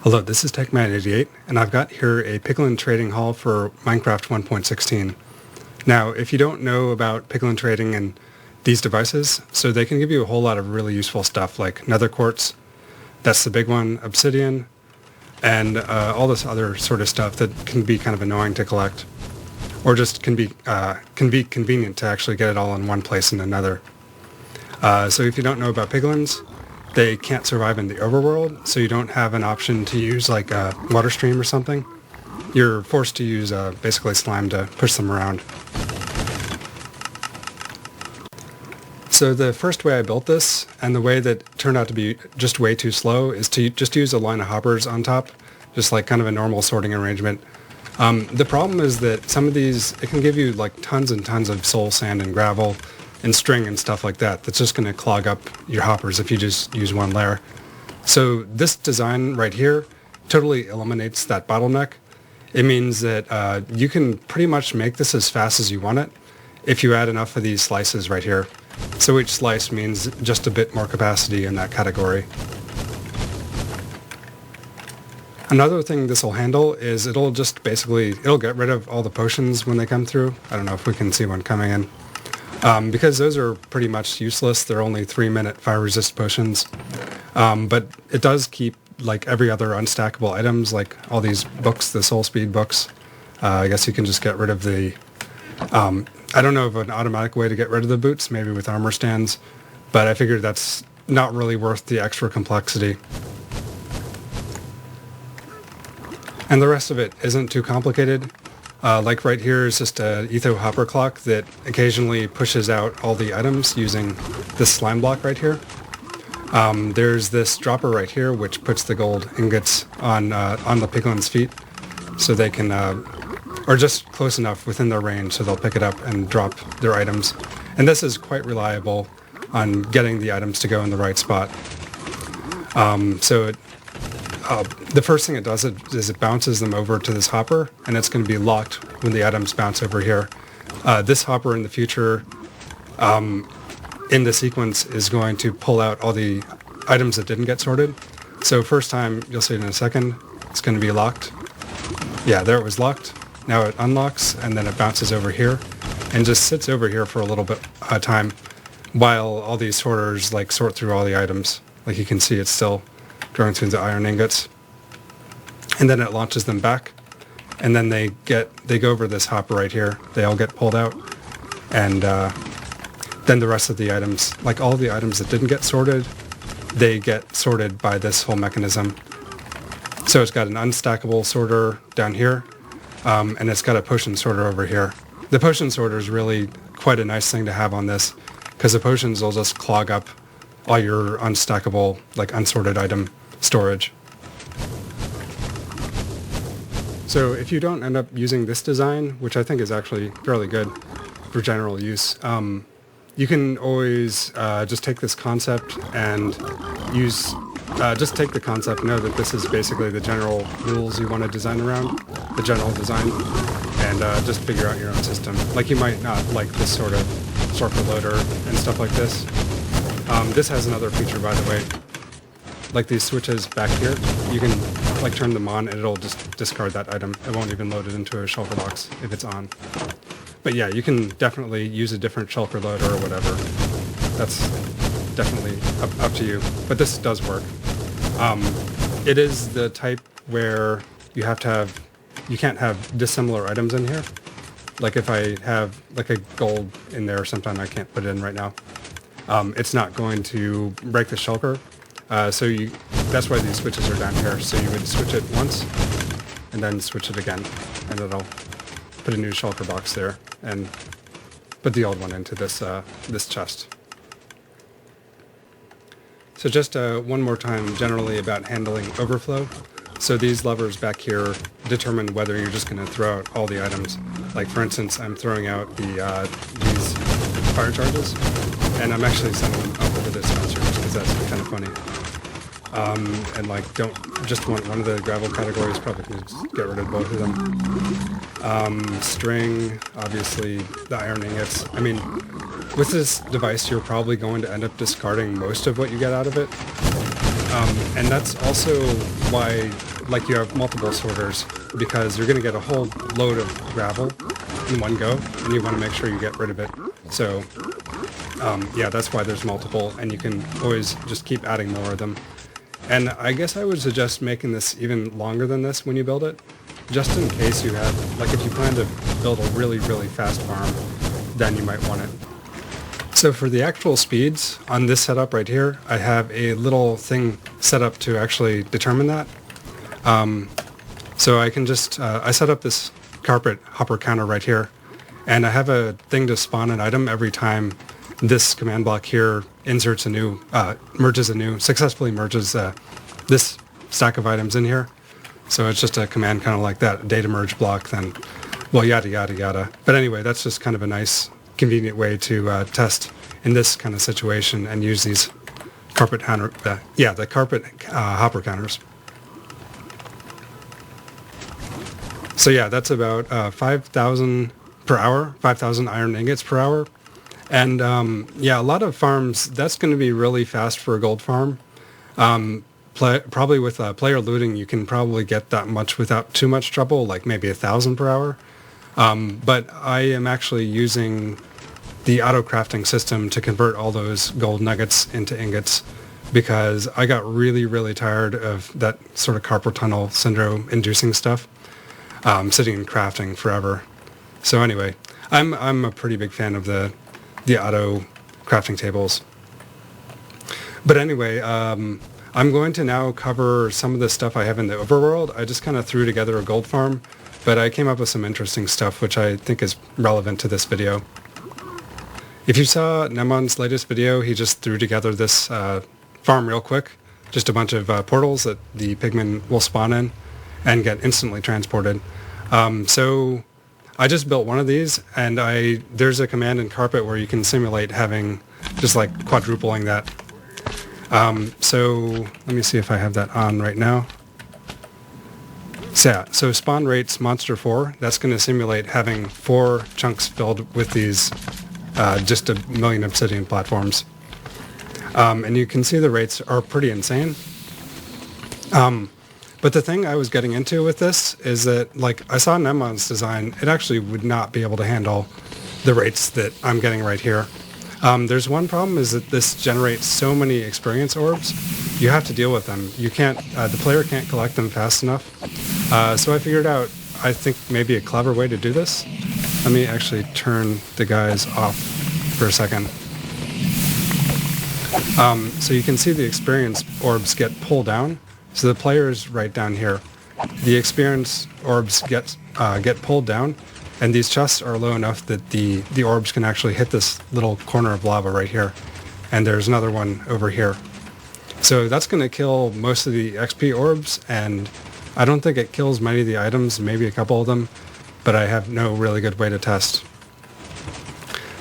Hello, this is TechMan88, and I've got here a Piglin trading hall for Minecraft 1.16. Now, if you don't know about Piglin trading and these devices, so they can give you a whole lot of really useful stuff like Nether quartz, that's the big one, obsidian, and all this other sort of stuff that can be kind of annoying to collect, or just can be convenient to actually get it all in one place in the Nether. So if you don't know about Piglins, they can't survive in the Overworld, so you don't have an option to use like a water stream or something. You're forced to use basically slime to push them around. So the first way I built this, and the way that turned out to be just way too slow, is to just use a line of hoppers on top, just like kind of a normal sorting arrangement. The problem is that some of these, it can give you like tons and tons of soul sand and gravel and string and stuff like that. That's just going to clog up your hoppers if you just use one layer. So this design right here totally eliminates that bottleneck. It means that you can pretty much make this as fast as you want it if you add enough of these slices right here. So each slice means just a bit more capacity in that category. Another thing this will handle is it'll just basically, it'll get rid of all the potions when they come through. I don't know if we can see one coming in. Because those are pretty much useless. They're only 3-minute fire resist potions. But it does keep like every other unstackable items, like all these books, the soul speed books. I guess you can just get rid of the, I don't know of an automatic way to get rid of the boots, maybe with armor stands, but I figured that's not really worth the extra complexity. And the rest of it isn't too complicated. Like right here is just a etho hopper clock that occasionally pushes out all the items using this slime block right here. There's this dropper right here which puts the gold ingots on the piglin's feet, so they can, or just close enough within their range so they'll pick it up and drop their items. And this is quite reliable on getting the items to go in the right spot. The first thing it does is it bounces them over to this hopper, and it's going to be locked when the items bounce over here. This hopper in the future, in the sequence, is going to pull out all the items that didn't get sorted. So first time, you'll see it in a second, it's going to be locked. Yeah, there it was locked. Now it unlocks, and then it bounces over here, and just sits over here for a little bit of time while all these sorters like sort through all the items. Like you can see, it's still going through the iron ingots, and then it launches them back, and then they go over this hopper right here. They all get pulled out, and then the rest of the items, like all the items that didn't get sorted, they get sorted by this whole mechanism. So it's got an unstackable sorter down here, and it's got a potion sorter over here. The potion sorter is really quite a nice thing to have on this, because the potions will just clog up all your unstackable, like unsorted item storage. So if you don't end up using this design, which I think is actually fairly good for general use, you can always just take this concept and use, just take the concept, know that this is basically the general rules you want to design around, the general design, and just figure out your own system. Like you might not like this sort of circle loader and stuff like this. This has another feature, by the way. Like these switches back here, you can like turn them on and it'll just discard that item. It won't even load it into a shulker box if it's on. But yeah, you can definitely use a different shulker loader or whatever. That's definitely up to you. But this does work. It is the type where you can't have dissimilar items in here. Like if I have like a gold in there sometime, I can't put it in right now. It's not going to break the shulker. That's why these switches are down here. So you would switch it once and then switch it again, and it'll put a new shulker box there and put the old one into this chest. So just one more time generally about handling overflow. So these levers back here determine whether you're just going to throw out all the items. Like for instance, I'm throwing out these fire charges, and I'm actually sending them up over this dispenser just because that's kind of funny. And like don't just want one of the gravel categories, probably can just get rid of both of them. String, obviously the iron ingots. I mean, with this device you're probably going to end up discarding most of what you get out of it. And that's also why like you have multiple sorters, because you're going to get a whole load of gravel in one go, and you want to make sure you get rid of it. So yeah, that's why there's multiple, and you can always just keep adding more of them. And I guess I would suggest making this even longer than this when you build it, just in case you have, like if you plan to build a really, really fast farm, then you might want it. So for the actual speeds on this setup right here, I have a little thing set up to actually determine that. So I can just, I set up this carpet hopper counter right here, and I have a thing to spawn an item every time this command block here inserts a new, successfully merges this stack of items in here. So it's just a command kind of like that, data merge block, then, well, yada, yada, yada. But anyway, that's just kind of a nice, convenient way to test in this kind of situation and use these carpet counter, the carpet hopper counters. So yeah, that's about 5,000 per hour, 5,000 iron ingots per hour. And yeah, a lot of farms, that's going to be really fast for a gold farm. Probably with player looting, you can probably get that much without too much trouble, like maybe 1,000 per hour. But I am actually using the auto crafting system to convert all those gold nuggets into ingots, because I got really, really tired of that sort of carpal tunnel syndrome inducing stuff, sitting and crafting forever. So anyway, I'm a pretty big fan of the auto crafting tables. But anyway, I'm going to now cover some of the stuff I have in the overworld. I just kind of threw together a gold farm, but I came up with some interesting stuff which I think is relevant to this video. If you saw Gnembon's latest video, he just threw together this farm real quick. Just a bunch of portals that the pigmen will spawn in and get instantly transported. So I just built one of these, and there's a command in Carpet where you can simulate having just like quadrupling that. So let me see if I have that on right now. So yeah, so spawn rates monster 4, that's going to simulate having 4 chunks filled with these just 1 million obsidian platforms. And you can see the rates are pretty insane. But the thing I was getting into with this is that, like, I saw Gnembon's design, it actually would not be able to handle the rates that I'm getting right here. There's one problem, is that this generates so many experience orbs, you have to deal with them. You can't, the player can't collect them fast enough. So I figured out, I think maybe a clever way to do this. Let me actually turn the guys off for a second. So you can see the experience orbs get pulled down. So the player is right down here. The experience orbs get pulled down, and these chests are low enough that the orbs can actually hit this little corner of lava right here. And there's another one over here. So that's going to kill most of the XP orbs, and I don't think it kills many of the items, maybe a couple of them, but I have no really good way to test.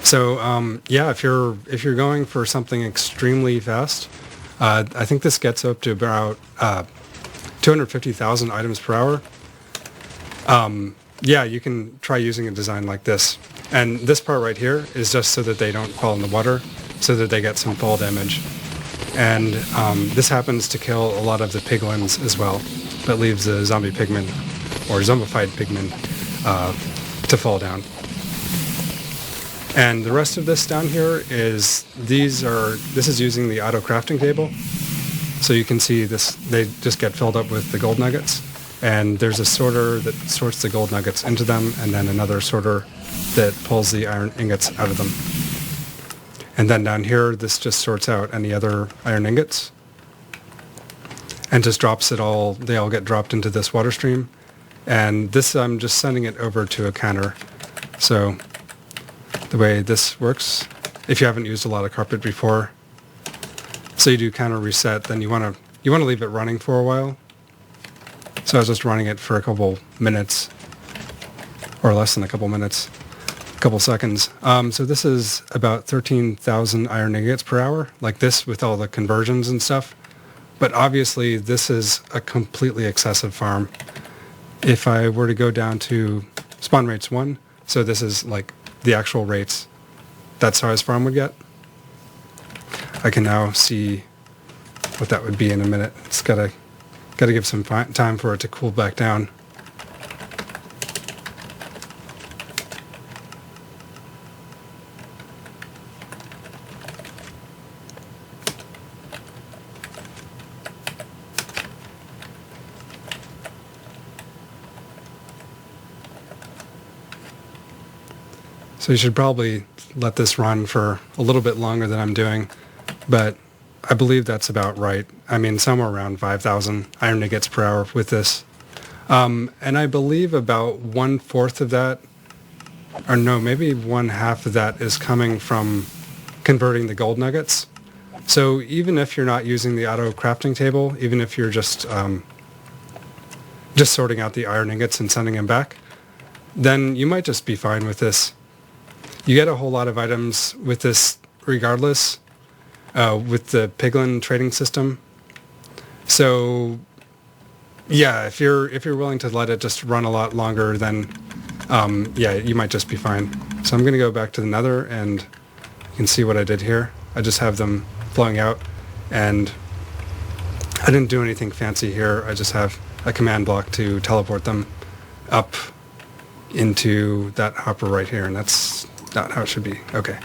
So yeah, if you're going for something extremely fast, I think this gets up to about 250,000 items per hour. Yeah, you can try using a design like this. And this part right here is just so that they don't fall in the water, so that they get some fall damage. And this happens to kill a lot of the piglins as well, but leaves the zombie pigmen, or zombified pigmen, to fall down. And the rest of this down here is, this is using the auto crafting table. So you can see this, they just get filled up with the gold nuggets. And there's a sorter that sorts the gold nuggets into them, and then another sorter that pulls the iron ingots out of them. And then down here, this just sorts out any other iron ingots. And just drops it all, they all get dropped into this water stream. And this, I'm just sending it over to a counter. So the way this works, if you haven't used a lot of carpet before, so you do counter reset, then you want to leave it running for a while. So I was just running it for a couple minutes, or less than a couple minutes, a couple seconds. So this is about 13,000 iron ingots per hour, like this with all the conversions and stuff. But obviously this is a completely excessive farm. If I were to go down to spawn rates 1, so this is like the actual rates that size farm would get. I can now see what that would be in a minute. It's got to Got to give some time for it to cool back down. So you should probably let this run for a little bit longer than I'm doing, but I believe that's about right. I mean, somewhere around 5,000 iron ingots per hour with this. And I believe about 1/4 of that, or no, maybe 1/2 of that is coming from converting the gold nuggets. So even if you're not using the auto crafting table, even if you're just sorting out the iron ingots and sending them back, then you might just be fine with this. You get a whole lot of items with this regardless, with the Piglin trading system. So yeah, if you're willing to let it just run a lot longer, then yeah, you might just be fine. So I'm going to go back to the Nether, and you can see what I did here. I just have them flowing out, and I didn't do anything fancy here. I just have a command block to teleport them up into that hopper right here, and that's not how it should be. Okay.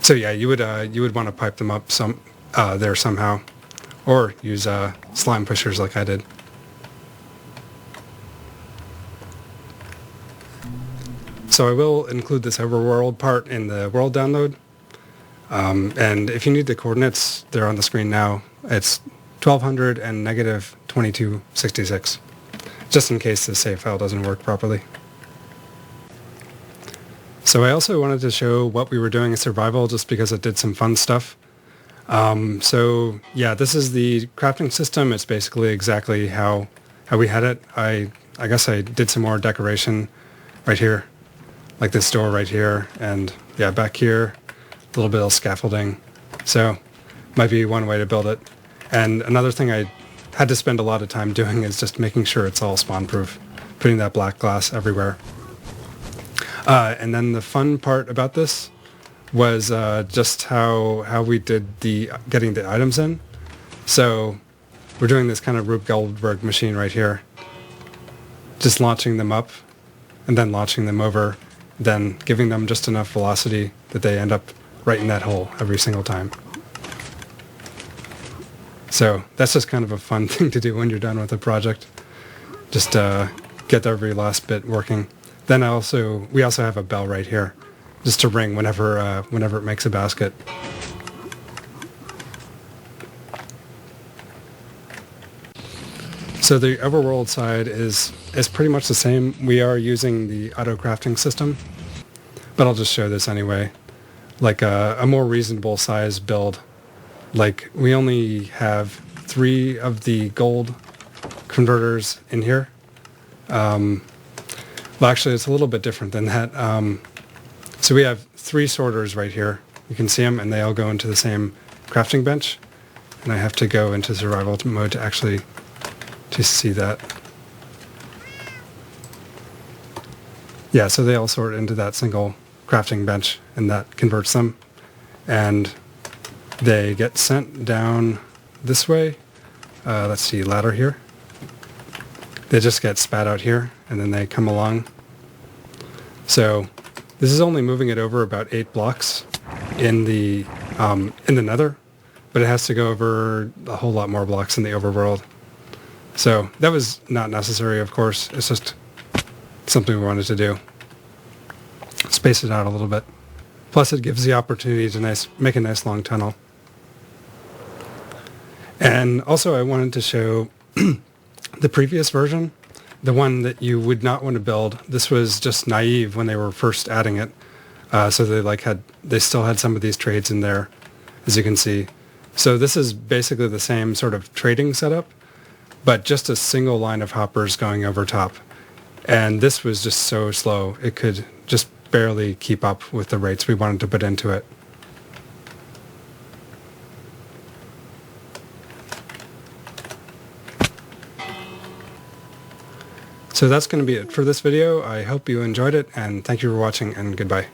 So yeah, you would want to pipe them up there somehow, or use slime pushers like I did. So I will include this Overworld part in the world download, and if you need the coordinates, they're on the screen now. It's 1200 and negative 2266. Just in case the save file doesn't work properly. So I also wanted to show what we were doing in survival just because it did some fun stuff. So yeah, this is the crafting system. It's basically exactly how we had it. I guess I did some more decoration right here, like this door right here, and yeah, back here, a little bit of scaffolding. So might be one way to build it. And another thing I had to spend a lot of time doing is just making sure it's all spawn proof, putting that black glass everywhere. And then the fun part about this was just how we did getting the items in. So we're doing this kind of Rube Goldberg machine right here, just launching them up and then launching them over, then giving them just enough velocity that they end up right in that hole every single time. So that's just kind of a fun thing to do when you're done with a project. Just get every last bit working. Then we also have a bell right here, just to ring whenever it makes a basket. So the Overworld side is pretty much the same. We are using the auto crafting system, but I'll just show this anyway. Like a more reasonable size build. Like we only have 3 of the gold converters in here. Well, actually, it's a little bit different than that. So we have 3 sorters right here. You can see them, and they all go into the same crafting bench. And I have to go into survival mode to actually see that. Yeah, so they all sort into that single crafting bench, and that converts them. And they get sent down this way. Let's see, ladder here. They just get spat out here, and then they come along. So this is only moving it over about 8 blocks in the Nether, but it has to go over a whole lot more blocks in the Overworld. So that was not necessary, of course. It's just something we wanted to do. Space it out a little bit. Plus, it gives the opportunity to make a nice long tunnel. And also, I wanted to show the previous version, the one that you would not want to build. This was just naive when they were first adding it. So they still had some of these trades in there, as you can see. So this is basically the same sort of trading setup, but just a single line of hoppers going over top. And this was just so slow. It could just barely keep up with the rates we wanted to put into it. So that's going to be it for this video. I hope you enjoyed it, and thank you for watching, and goodbye.